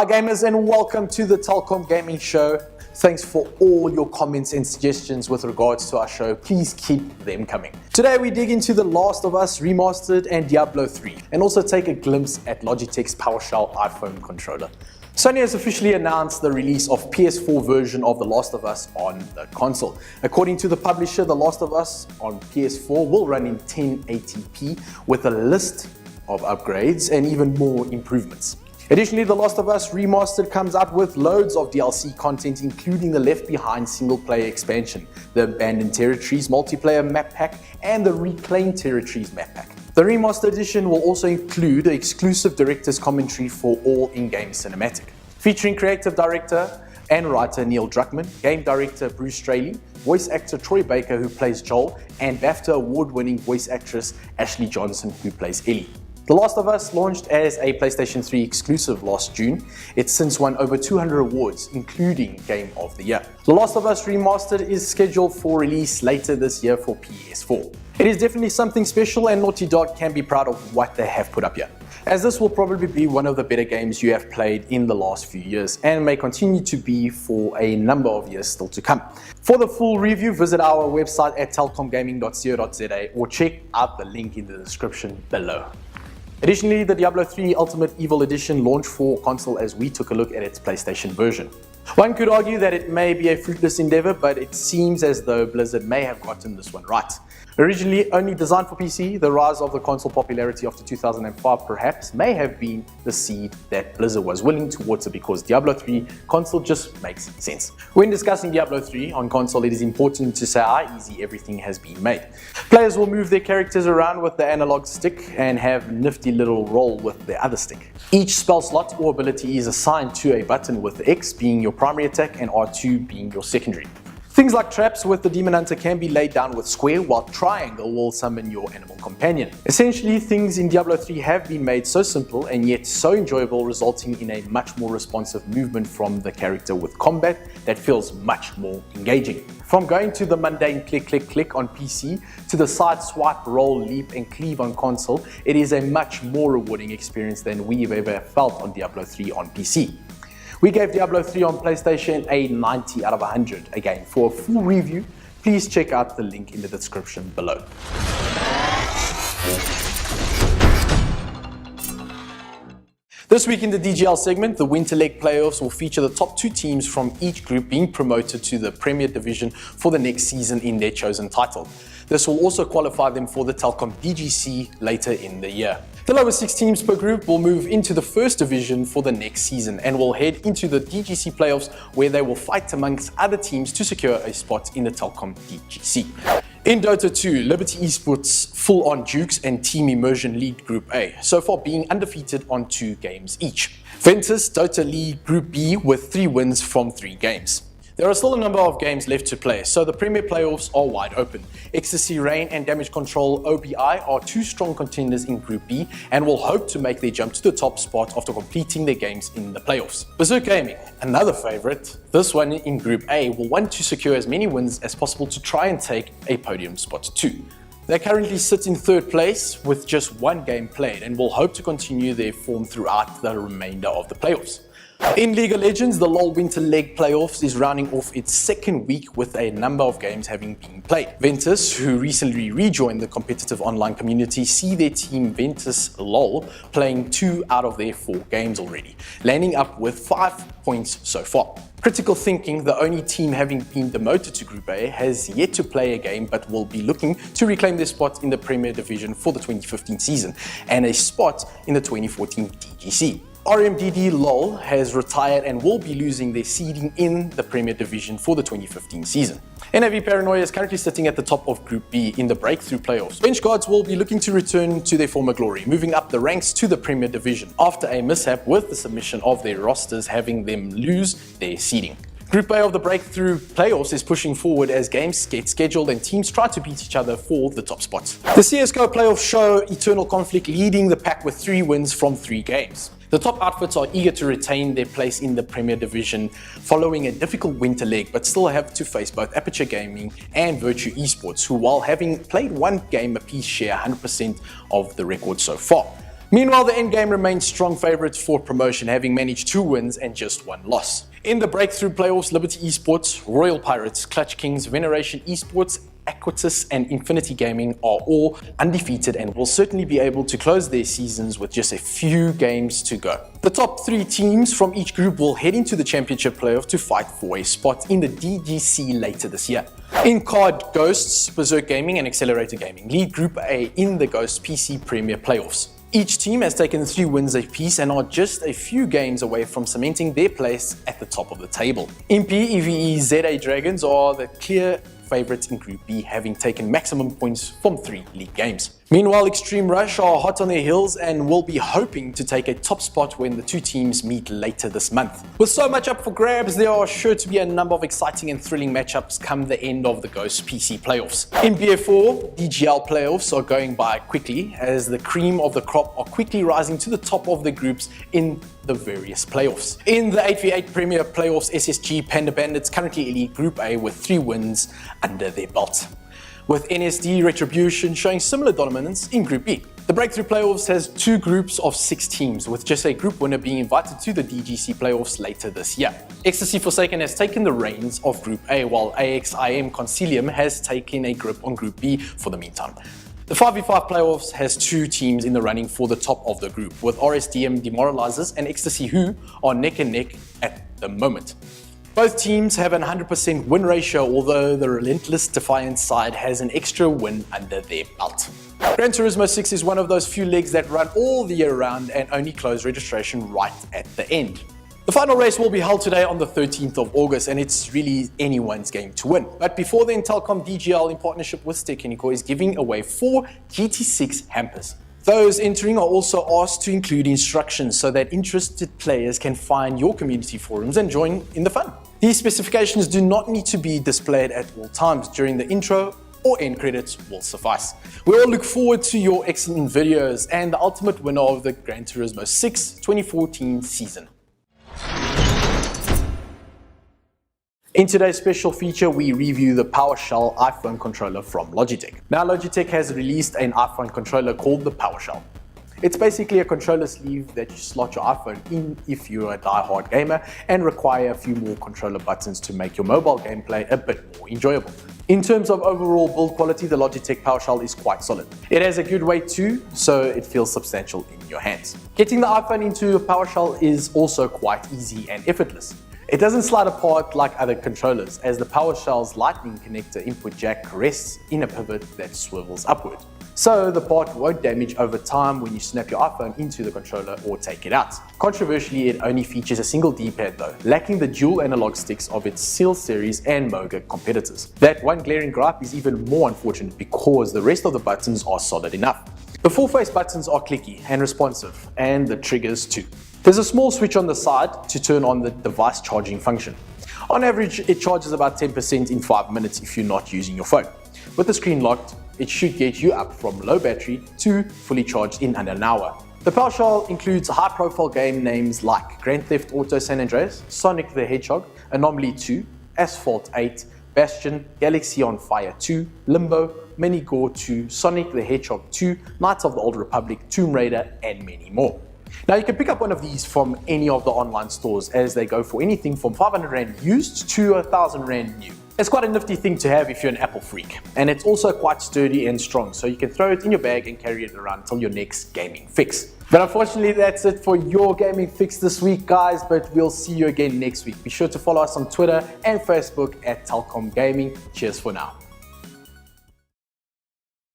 Hi gamers, and welcome to the Telkom Gaming Show. Thanks for all your comments and suggestions with regards to our show. Please keep them coming. Today we dig into the Last of Us Remastered and Diablo 3, and also take a glimpse at Logitech's Powershell iPhone controller. Sony has officially announced the release of PS4 version of The Last of Us on the console. According to the publisher, The Last of Us on PS4 will run in 1080p with a list of upgrades and even more improvements. Additionally, The Last of Us Remastered comes out with loads of DLC content, including the Left Behind single-player expansion, the Abandoned Territories multiplayer map pack, and the Reclaimed Territories map pack. The Remastered edition will also include exclusive director's commentary for all in-game cinematic, featuring creative director and writer Neil Druckmann, game director Bruce Straley, voice actor Troy Baker who plays Joel, and BAFTA award-winning voice actress Ashley Johnson who plays Ellie. The Last of Us launched as a PlayStation 3 exclusive last June. It's since won over 200 awards, including Game of the Year. The Last of Us Remastered is scheduled for release later this year for PS4. It is definitely something special, and Naughty Dog can be proud of what they have put up here, as this will probably be one of the better games you have played in the last few years and may continue to be for a number of years still to come. For the full review, visit our website at telkomgaming.co.za or check out the link in the description below. Additionally, the Diablo 3 Ultimate Evil Edition launched for console as we took a look at its PlayStation version. One could argue that it may be a fruitless endeavor, but it seems as though Blizzard may have gotten this one right. Originally only designed for PC, the rise of the console popularity after 2005 perhaps may have been the seed that Blizzard was willing to water, because Diablo 3 console just makes sense. When discussing Diablo 3 on console, it is important to say how easy everything has been made. Players will move their characters around with the analog stick and have nifty little roll with the other stick. Each spell slot or ability is assigned to a button, with X being your primary attack and R2 being your secondary. Things like traps with the Demon Hunter can be laid down with square, while triangle will summon your animal companion. Essentially, things in Diablo 3 have been made so simple and yet so enjoyable, resulting in a much more responsive movement from the character with combat that feels much more engaging. From going to the mundane click click click on PC to the side swipe, roll, leap and cleave on console, it is a much more rewarding experience than we've ever felt on Diablo 3 on PC. We gave Diablo 3 on PlayStation a 90 out of 100. Again, for a full review, please check out the link in the description below. This week in the DGL segment, the Winter Leg Playoffs will feature the top two teams from each group being promoted to the Premier Division for the next season in their chosen title. This will also qualify them for the Telkom DGL later in the year. The lowest 6 teams per group will move into the First Division for the next season and will head into the DGC playoffs, where they will fight amongst other teams to secure a spot in the Telkom DGC. In Dota 2, Liberty Esports Full On Dukes and Team Immersion lead Group A, so far being undefeated on 2 games each. Ventus Dota lead Group B with 3 wins from 3 games. There are still a number of games left to play, so the Premier Playoffs are wide open. Ecstasy Rain and Damage Control OBI are 2 strong contenders in Group B and will hope to make their jump to the top spot after completing their games in the playoffs. Berserk Gaming, another favourite, this one in Group A, will want to secure as many wins as possible to try and take a podium spot too. They currently sit in 3rd place with just 1 game played and will hope to continue their form throughout the remainder of the playoffs. In League of Legends, the LoL Winter Leg Playoffs is rounding off its 2nd week with a number of games having been played. Ventus, who recently rejoined the competitive online community, see their team Ventus LoL playing 2 out of their 4 games already, landing up with 5 points so far. Critical Thinking, the only team having been demoted to Group A, has yet to play a game but will be looking to reclaim their spot in the Premier Division for the 2015 season and a spot in the 2014 DGC. RMDD LOL has retired and will be losing their seeding in the Premier Division for the 2015 season. NAV Paranoia is currently sitting at the top of Group B in the Breakthrough Playoffs. Bench Guards will be looking to return to their former glory, moving up the ranks to the Premier Division after a mishap with the submission of their rosters, having them lose their seeding. Group A of the Breakthrough Playoffs is pushing forward as games get scheduled and teams try to beat each other for the top spots. The CSGO playoffs show Eternal Conflict leading the pack with 3 wins from 3 games. The top outfits are eager to retain their place in the Premier Division following a difficult winter leg, but still have to face both Aperture Gaming and Virtue Esports, who, while having played 1 game apiece, share 100% of the record so far. Meanwhile, the endgame remains strong favourites for promotion, having managed 2 wins and just 1 loss. In the breakthrough playoffs, Liberty Esports, Royal Pirates, Clutch Kings, Veneration Esports, Aquitus and Infinity Gaming are all undefeated and will certainly be able to close their seasons with just a few games to go. The top 3 teams from each group will head into the championship playoff to fight for a spot in the DGC later this year. In card, Ghosts, Berserk Gaming and Accelerator Gaming lead Group A in the Ghost PC Premier Playoffs. Each team has taken 3 wins apiece and are just a few games away from cementing their place at the top of the table. Impy, EVE, ZA Dragons are the clear favourites in Group B, having taken maximum points from 3 league games. Meanwhile, Extreme Rush are hot on their heels and will be hoping to take a top spot when the 2 teams meet later this month. With so much up for grabs, there are sure to be a number of exciting and thrilling matchups come the end of the Ghost PC playoffs. In BF4, DGL playoffs are going by quickly as the cream of the crop are quickly rising to the top of the groups in the various playoffs. In the 8v8 Premier Playoffs, SSG Panda Bandits currently lead Group A with 3 wins under their belt, with NSD Retribution showing similar dominance in Group B. The Breakthrough Playoffs has 2 groups of 6 teams, with just a group winner being invited to the DGC Playoffs later this year. Ecstasy Forsaken has taken the reins of Group A, while AXIM Concilium has taken a grip on Group B for the meantime. The 5v5 Playoffs has 2 teams in the running for the top of the group, with RSDM Demoralizers and Ecstasy Who are neck and neck at the moment. Both teams have an 100% win ratio, although the Relentless Defiance side has an extra win under their belt. Gran Turismo 6 is one of those few legs that run all the year round and only close registration right at the end. The final race will be held today on the 13th of August and it's really anyone's game to win. But before then, Telkom DGL in partnership with Tekkeniko is giving away 4 GT6 hampers. Those entering are also asked to include instructions so that interested players can find your community forums and join in the fun. These specifications do not need to be displayed at all times. During the intro or end credits will suffice. We all look forward to your excellent videos and the ultimate winner of the Gran Turismo 6 2014 season. In today's special feature, we review the Powershell iPhone controller from Logitech. Now, Logitech has released an iPhone controller called the Powershell. It's basically a controller sleeve that you slot your iPhone in if you're a die-hard gamer and require a few more controller buttons to make your mobile gameplay a bit more enjoyable. In terms of overall build quality, the Logitech Powershell is quite solid. It has a good weight too, so it feels substantial in your hands. Getting the iPhone into a Powershell is also quite easy and effortless. It doesn't slide apart like other controllers, as the Powershell's lightning connector input jack rests in a pivot that swivels upward. So the part won't damage over time when you snap your iPhone into the controller or take it out. Controversially, it only features a single D-pad though, lacking the dual analog sticks of its SealSeries and Moga competitors. That one glaring gripe is even more unfortunate because the rest of the buttons are solid enough. The full-face buttons are clicky and responsive, and the triggers too. There's a small switch on the side to turn on the device charging function. On average, it charges about 10% in 5 minutes if you're not using your phone. With the screen locked, it should get you up from low battery to fully charged in under an hour. The Powershell includes high-profile game names like Grand Theft Auto San Andreas, Sonic the Hedgehog, Anomaly 2, Asphalt 8, Bastion, Galaxy on Fire 2, Limbo, Minigore 2, Sonic the Hedgehog 2, Knights of the Old Republic, Tomb Raider, and many more. Now you can pick up one of these from any of the online stores as they go for anything from 500 Rand used to 1,000 Rand new. It's quite a nifty thing to have if you're an Apple freak, and it's also quite sturdy and strong, so you can throw it in your bag and carry it around till your next gaming fix. But unfortunately, that's it for your gaming fix this week, guys, but we'll see you again next week. Be sure to follow us on Twitter and Facebook at Telkom Gaming. Cheers for now.